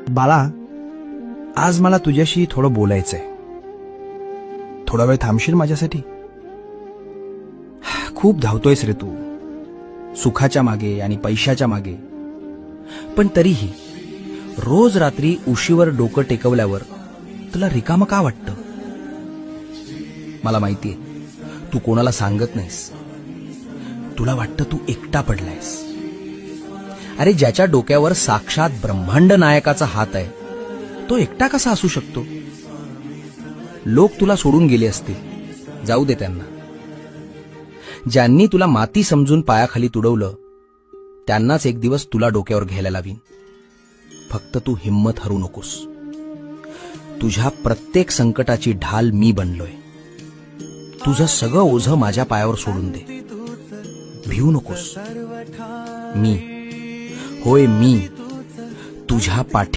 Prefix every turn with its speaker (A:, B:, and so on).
A: बाळा, आज मला तुझ्याशी थोडं बोलायचंय. थोडा वेळ थांबशील माझ्यासाठी? खूप धावतोयस रे तू, सुखाच्या मागे आणि पैशाच्या मागे. पण तरीही रोज रात्री उशीवर डोकं टेकवल्यावर तुला रिकामं का वाटतं? मला माहितीये, तू कोणाला सांगत नाहीस. तुला वाटतं तू एकटा पडलायस. अरे, ज्याच्या डोक्यावर साक्षात ब्रह्मांड नायकाचा हात आहे, तो एकटा कसा असू शकतो? लोक तुला सोडून गेले असतील, जाऊ दे त्यांना. ज्यांनी तुला माती समजून पायाखाली तुडवलं, त्यांनाच एक दिवस तुला डोक्यावर घ्यायला लावीन. फक्त तू हिम्मत हरू नकोस. तुझ्या प्रत्येक संकटाची ढाल मी बनलोय. तुझं सगळं ओझं माझ्या पायावर सोडून दे. भिवू नकोस. मी, होय मी, तुझ्या पाठी